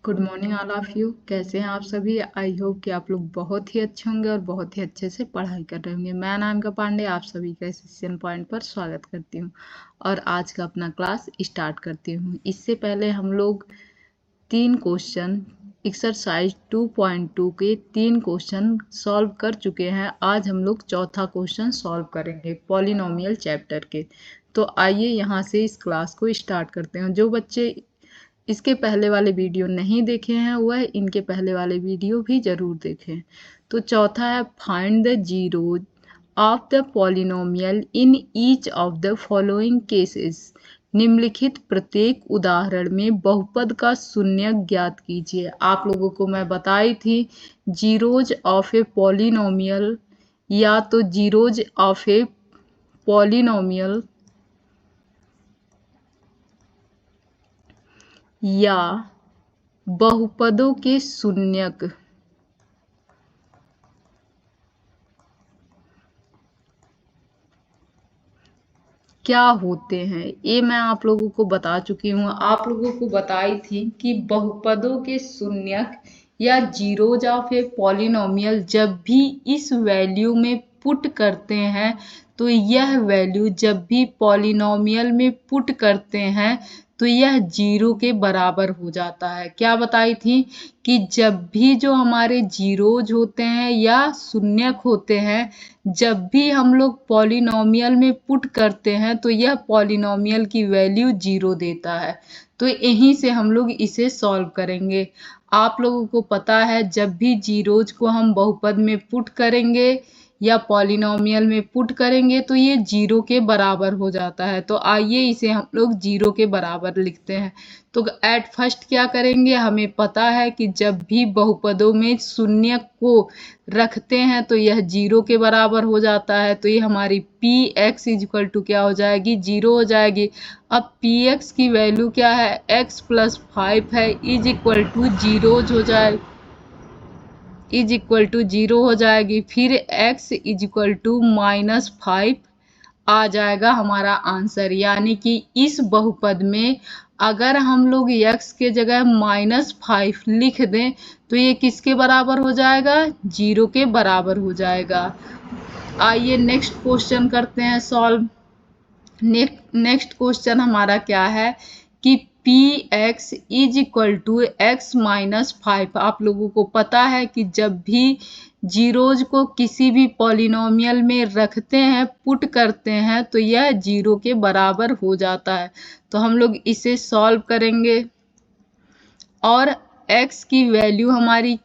Good morning all of you. कैसे हैं आप सभी? आई होप कि आप लोग बहुत ही अच्छे होंगे और बहुत ही अच्छे से पढ़ाई कर रहे होंगे। मैं नामिका पांडे आप सभी का सेशन पॉइंट पर स्वागत करती हूं और आज का अपना क्लास स्टार्ट करती हूं। इससे पहले हम लोग 3 क्वेश्चन एक्सरसाइज 2.2 के 3 क्वेश्चन सॉल्व कर चुके हैं। आज हम लोग चौथा क्वेश्चन सॉल्व करेंगे पॉलिनोमियल चैप्टर के। तो आइए यहाँ से इस क्लास को स्टार्ट करते हैं। जो बच्चे इसके पहले वाले वीडियो नहीं देखे हैं वह इनके पहले वाले वीडियो भी जरूर देखें। तो चौथा है find the zeros of the polynomial in each of the following cases. निम्नलिखित प्रत्येक उदाहरण में बहुपद का शून्य ज्ञात कीजिए। आप लोगों को मैं बताई थी जीरोज ऑफ ए पॉलिनोमियल या तो जीरोज ऑफ ए पॉलिनोमियल या बहुपदों के शून्यक क्या होते हैं ये मैं आप लोगों को बता चुकी हूँ। आप लोगों को बताई थी कि बहुपदों के शून्यक या जीरोज ऑफ ए पॉलिनोमियल जब भी इस वैल्यू में पुट करते हैं तो यह वैल्यू जब भी पॉलिनोमियल में पुट करते हैं तो यह जीरो के बराबर हो जाता है। क्या बताई थी कि जब भी जो हमारे जीरोज होते हैं या शून्यक होते हैं जब भी हम लोग पॉलिनोमियल में पुट करते हैं तो यह पॉलिनोमियल की वैल्यू जीरो देता है। तो यहीं से हम लोग इसे सॉल्व करेंगे। आप लोगों को पता है जब भी जीरोज को हम बहुपद में पुट करेंगे या पॉलिनोमियल में पुट करेंगे तो ये जीरो के बराबर हो जाता है। तो आइए इसे हम लोग जीरो के बराबर लिखते हैं। तो एट फर्स्ट क्या करेंगे, हमें पता है कि जब भी बहुपदों में शून्य को रखते हैं तो यह जीरो के बराबर हो जाता है। तो ये हमारी P X is equal to क्या हो जाएगी, जीरो हो जाएगी। अब पी एक्स की वैल्यू क्या है, एक्स प्लस 5 है, इज इक्वल टू जीरो हो जाए, इज इक्वल टू जीरो हो जाएगी। फिर x इज इक्वल टू -5 आ जाएगा हमारा आंसर। यानी कि इस बहुपद में अगर हम लोग x के जगह -5 लिख दें तो ये किसके बराबर हो जाएगा, जीरो के बराबर हो जाएगा। आइए नेक्स्ट क्वेश्चन करते हैं सॉल्व। नेक्स्ट क्वेश्चन हमारा क्या है कि P X is equal to X -5। आप लोगों को पता है कि जब भी जीरोज को किसी भी पॉलिनोमियल में रखते हैं पुट करते हैं तो यह जीरो के बराबर हो जाता है। तो हम लोग इसे सॉल्व करेंगे और x की वैल्यू हमारी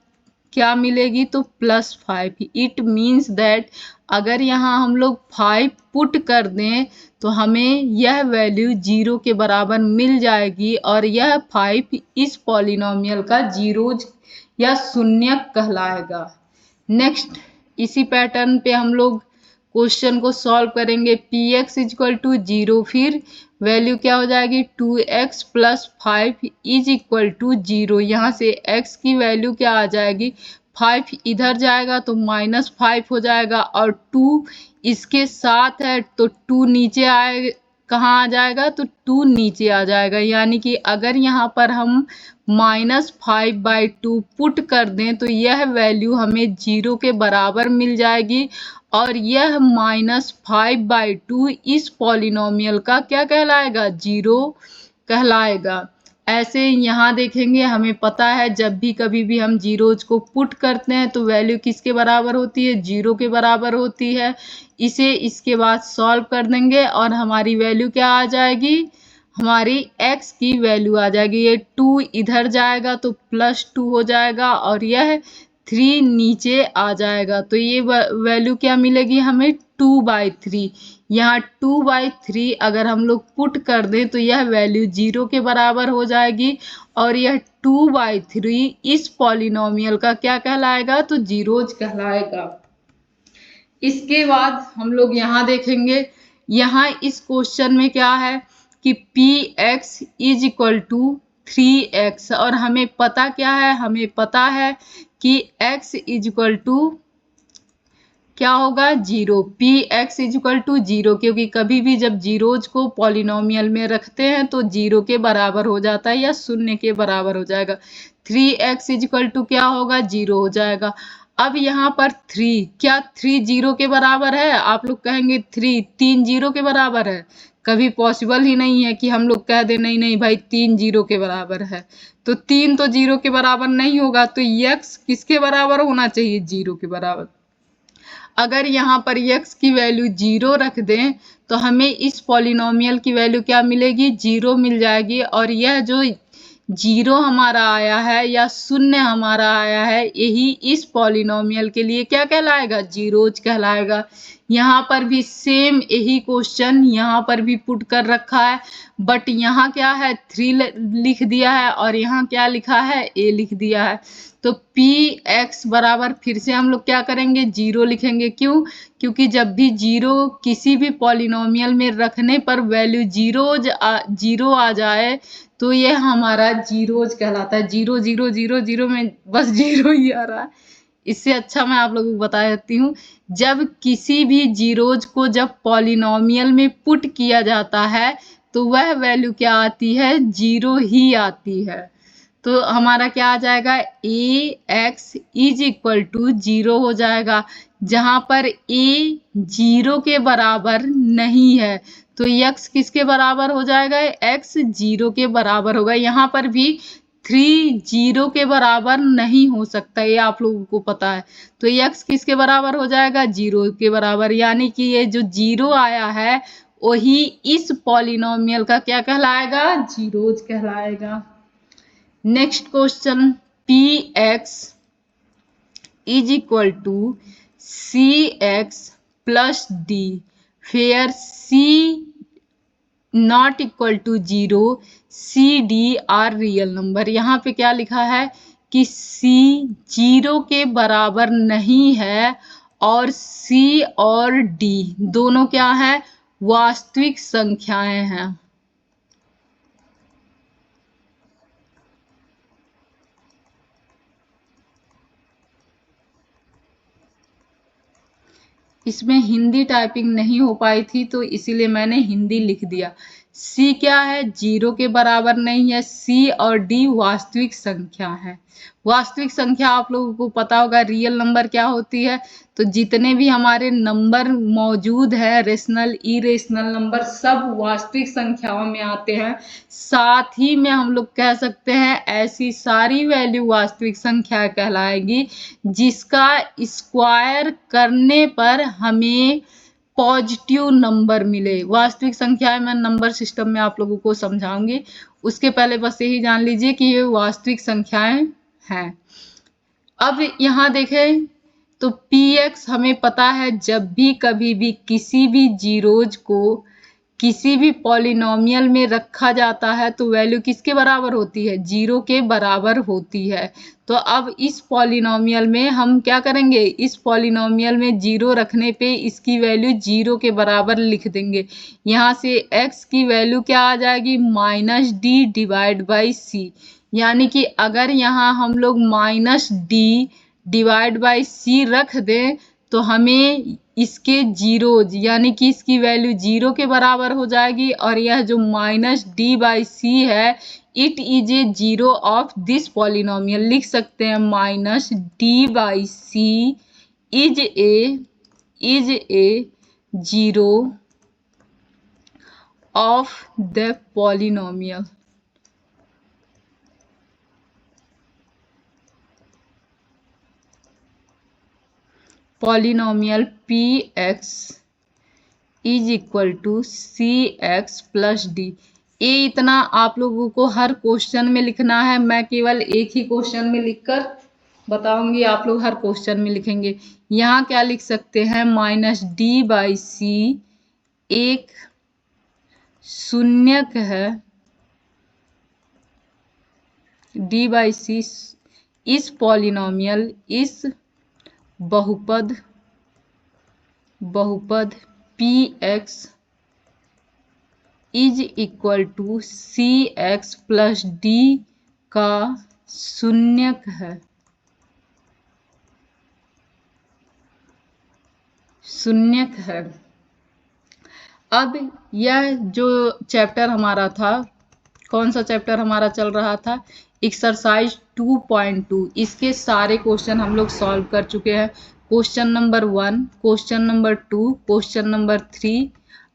क्या मिलेगी, तो +5। इट मीन्स दैट अगर यहाँ हम लोग 5 पुट कर दें तो हमें यह वैल्यू जीरो के बराबर मिल जाएगी और यह 5 इस पॉलिनोमियल का जीरोज या शून्यक कहलाएगा। नेक्स्ट इसी पैटर्न पे हम लोग क्वेश्चन को सॉल्व करेंगे। P X is equal to zero, फिर वैल्यू क्या हो जाएगी 2x plus 5 is equal to zero. यहाँ से x की वैल्यू क्या आ जाएगी, 5 इधर जाएगा तो -5 हो जाएगा और 2 इसके साथ है तो 2 नीचे आए, कहाँ आ जाएगा, तो 2 नीचे आ जाएगा। यानी कि अगर यहाँ पर हम -5/2 पुट कर दें तो यह वैल्यू हमें जीरो के बराबर मिल जाएगी और यह -5/2 इस पॉलिनोमियल का क्या कहलाएगा, जीरो कहलाएगा। ऐसे यहाँ देखेंगे हमें पता है जब भी कभी भी हम जीरोज को पुट करते हैं तो वैल्यू किसके बराबर होती है, जीरो के बराबर होती है। इसे इसके बाद सॉल्व कर देंगे और हमारी वैल्यू क्या आ जाएगी, हमारी x की वैल्यू आ जाएगी। ये 2 इधर जाएगा तो +2 हो जाएगा और यह 3 नीचे आ जाएगा। तो ये वैल्यू क्या मिलेगी हमें, 2/3। यहाँ 2/3 अगर हम लोग पुट कर दें तो यह वैल्यू जीरो के बराबर हो जाएगी और यह 2/3 इस पॉलिनोमियल का क्या कहलाएगा, तो जीरोज कहलाएगा। इसके बाद हम लोग यहाँ देखेंगे, यहाँ इस क्वेश्चन में क्या है कि P X is equal to 3x और हमें पता क्या है, हमें पता है कि x इज इक्वल टू क्या होगा, 0। P X is equal to 0, क्योंकि कभी भी जब जीरोज को पॉलिनोमियल में रखते हैं तो 0 के बराबर हो जाता है या शून्य के बराबर हो जाएगा। 3x इज इक्वल टू क्या होगा, 0 हो जाएगा। अब यहाँ पर 3, क्या 3 0 के बराबर है? आप लोग कहेंगे 3 0 के बराबर है। कभी पॉसिबल ही नहीं है कि हम लोग कह दें नहीं नहीं भाई 3 0 के बराबर है। तो 3 तो 0 के बराबर नहीं होगा, तो x किसके बराबर होना चाहिए, 0 के बराबर। अगर यहाँ पर x की वैल्यू 0 रख दें तो हमें इस पॉलिनोमियल की वैल्यू क्या मिलेगी, 0 मिल जाएगी। और यह जो 0 हमारा आया है या शून्य हमारा आया है, यही इस पॉलिनोमियल के लिए क्या कहलाएगा, जीरोज कहलाएगा। यहाँ पर भी सेम यही क्वेश्चन यहाँ पर भी पुट कर रखा है, बट यहाँ क्या है 3 लिख दिया है और यहाँ क्या लिखा है, a लिख दिया है। तो px बराबर फिर से हम लोग क्या करेंगे, 0 लिखेंगे। क्यों? क्योंकि जब भी 0 किसी भी पॉलिनोमियल में रखने पर वैल्यू 0 आ जाए तो ये हमारा जीरोज कहलाता है। 0 0 0 0 में बस 0 ही आ रहा है। इससे अच्छा मैं आप लोगों को बता देती हूँ, जब किसी भी जीरोज को जब पॉलिनोमियल में पुट किया जाता है तो वह वैल्यू क्या आती है, 0 ही आती है। तो हमारा क्या आ जाएगा, ए एक्स इज इक्वल टू 0 हो जाएगा। जहां पर a 0 के बराबर नहीं है तो x किसके बराबर हो जाएगा, x 0 के बराबर होगा। यहाँ पर भी 3 0 के बराबर नहीं हो सकता, ये आप लोगों को पता है। तो x किसके बराबर हो जाएगा, 0 के बराबर। यानी कि ये जो 0 आया है वही इस पॉलिनोमियल का क्या कहलाएगा, जीरोज कहलाएगा। Next question, P X is equal to C X plus D where C not equal to 0, C D are real number. यहाँ पे क्या लिखा है कि सी 0 के बराबर नहीं है और सी और डी दोनों क्या है, वास्तविक संख्याएं हैं। इसमें हिंदी टाइपिंग नहीं हो पाई थी तो इसीलिए मैंने हिंदी लिख दिया। सी क्या है, 0 के बराबर नहीं है। सी और डी वास्तविक संख्या है। वास्तविक संख्या आप लोगों को पता होगा रियल नंबर क्या होती है। तो जितने भी हमारे नंबर मौजूद है, रेशनल इरेशनल नंबर, सब वास्तविक संख्याओं में आते हैं। साथ ही में हम लोग कह सकते हैं ऐसी सारी वैल्यू वास्तविक संख्या कहलाएगी जिसका स्क्वायर करने पर हमें पॉजिटिव नंबर मिले। वास्तविक संख्याएं मैं नंबर सिस्टम में आप लोगों को समझाऊंगी, उसके पहले बस यही जान लीजिए कि ये वास्तविक संख्याएं हैं। अब यहाँ देखें तो px हमें पता है, जब भी कभी भी किसी भी जीरोज को किसी भी पॉलिनोमियल में रखा जाता है तो वैल्यू किसके बराबर होती है, 0 के बराबर होती है। तो अब इस पॉलिनोमियल में हम क्या करेंगे, इस पॉलिनोमियल में 0 रखने पे इसकी वैल्यू 0 के बराबर लिख देंगे। यहाँ से x की वैल्यू क्या आ जाएगी, -d डिवाइड बाई सी। यानी कि अगर यहाँ हम लोग -d डिवाइड बाई सी रख दें तो हमें इसके जीरोज यानी कि इसकी वैल्यू 0 के बराबर हो जाएगी। और यह जो -d बाई सी है, it is a 0 of this polynomial. लिख सकते हैं -d by C is a 0 of the polynomial. Polynomial P X is equal to C X plus D. ये इतना आप लोगों को हर क्वेश्चन में लिखना है। मैं केवल एक ही क्वेश्चन में लिखकर बताऊंगी, आप लोग हर क्वेश्चन में लिखेंगे। यहाँ क्या लिख सकते हैं, -d बाई सी एक शून्यक है, d बाई सी इस पॉलिनोमियल इस बहुपद px is equal to C X plus D का शून्यक है। शून्यक है। अब यह जो चैप्टर हमारा था, कौन सा चैप्टर हमारा चल रहा था, एक्सरसाइज 2.2, इसके सारे क्वेश्चन हम लोग सॉल्व कर चुके हैं। Question number 1, question number 2, question number 3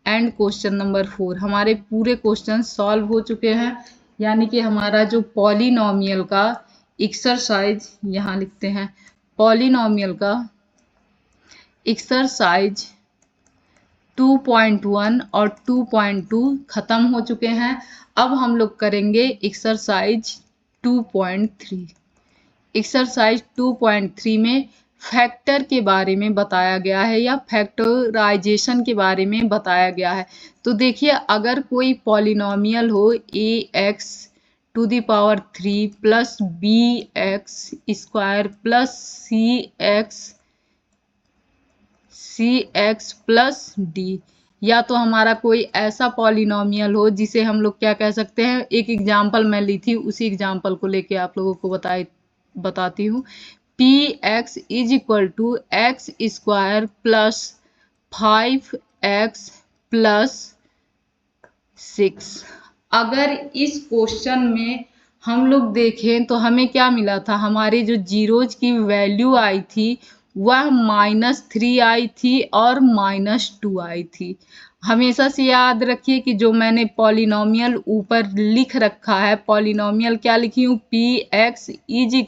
and question number 4 हमारे पूरे क्वेश्चन सॉल्व हो चुके हैं। यानी कि हमारा जो पॉलिनॉमियल का एक्सरसाइज, यहाँ लिखते हैं, पॉलिनॉमियल का एक्सरसाइज 2.1 और 2.2 खत्म हो चुके हैं। अब हम लोग करेंगे एक्सरसाइज 2.3। एक्सरसाइज 2.3 में फैक्टर के बारे में बताया गया है या फैक्टराइजेशन के बारे में बताया गया है। तो देखिए, अगर कोई पॉलिनॉमियल हो ax⁻³ plus bx² plus cx plus d, या तो हमारा कोई ऐसा पॉलिनॉमियल हो जिसे हम लोग क्या कह सकते हैं, एक एग्जाम्पल मैं ली थी, उसी एग्जाम्पल को लेके आप लोगों को बताती हूँ। px = x² plus 5x plus 6। अगर इस क्वेश्चन में हम लोग देखें तो हमें क्या मिला था, हमारी जो जीरोज की वैल्यू आई थी वह -3 आई थी और -2 आई थी। हमेशा से याद रखिए कि जो मैंने पॉलिनॉमियल ऊपर लिख रखा है, पॉलिनॉमियल क्या लिखी हूँ, px =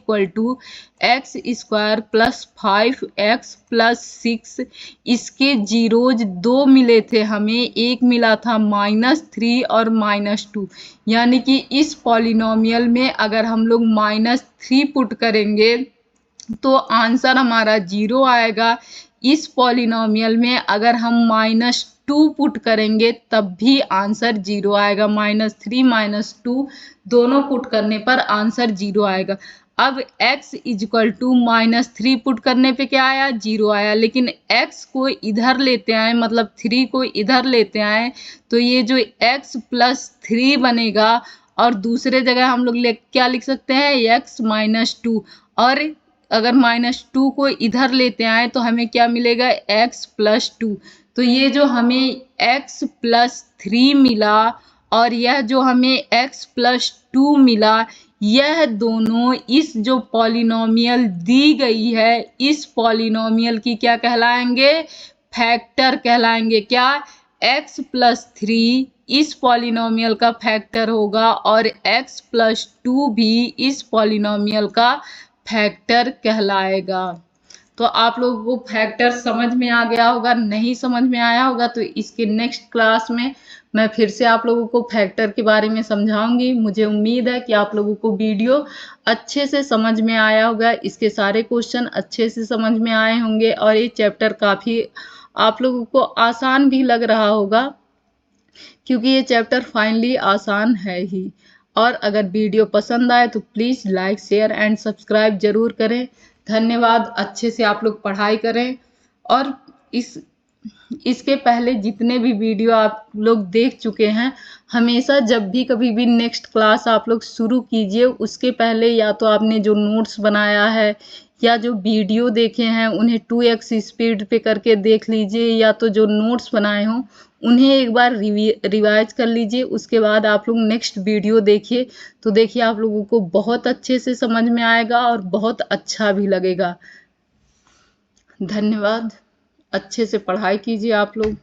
x² plus 5x plus 6। इसके जीरोज 2 मिले थे हमें, एक मिला था -3 और -2। यानी कि इस पॉलिनॉमियल में अगर हम लोग -3 पुट करेंगे तो आंसर हमारा 0 आएगा। इस पॉलिनॉमियल में अगर हम -2 पुट करेंगे तब भी आंसर 0 आएगा। -3 -2 दोनों पुट करने पर आंसर 0 आएगा। अब x = -3 पुट करने पे क्या आया, 0 आया। लेकिन x को इधर लेते आए, मतलब 3 को इधर लेते आए, तो ये जो x प्लस 3 बनेगा और दूसरे जगह हम लोग क्या लिख सकते हैं, x -2। और अगर -2 को इधर लेते आए तो हमें क्या मिलेगा, x प्लस 2। तो ये जो हमें x प्लस 3 मिला और यह जो हमें x प्लस 2 मिला, यह दोनों इस जो पॉलिनॉमियल दी गई है, इस पॉलिनॉमियल की क्या कहलाएंगे, फैक्टर कहलाएंगे। क्या, x प्लस 3 इस पॉलिनॉमियल का फैक्टर होगा और x प्लस 2 भी इस पॉलिनॉमियल का फैक्टर कहलाएगा। तो आप लोगों को फैक्टर समझ में आ गया होगा। नहीं समझ में आया होगा तो इसके नेक्स्ट क्लास में मैं फिर से आप लोगों को फैक्टर के बारे में समझाऊंगी। मुझे उम्मीद है कि आप लोगों को वीडियो अच्छे से समझ में आया होगा, इसके सारे क्वेश्चन अच्छे से समझ में आए होंगे और ये चैप्टर काफ़ी आप लोगों को आसान भी लग रहा होगा, क्योंकि ये चैप्टर फाइनली आसान है ही। और अगर वीडियो पसंद आए तो please like, share and subscribe जरूर करें। धन्यवाद। अच्छे से आप लोग पढ़ाई करें। और इसके पहले जितने भी वीडियो आप लोग देख चुके हैं, हमेशा जब भी कभी भी नेक्स्ट क्लास आप लोग शुरू कीजिए, उसके पहले या तो आपने जो नोट्स बनाया है या जो वीडियो देखे हैं उन्हें 2x स्पीड पे करके देख लीजिए, या तो जो नोट्स बनाए हों उन्हें एक बार रिवाइज कर लीजिए। उसके बाद आप लोग नेक्स्ट वीडियो देखिए, तो देखिए आप लोगों को बहुत अच्छे से समझ में आएगा और बहुत अच्छा भी लगेगा। धन्यवाद। अच्छे से पढ़ाई कीजिए आप लोग।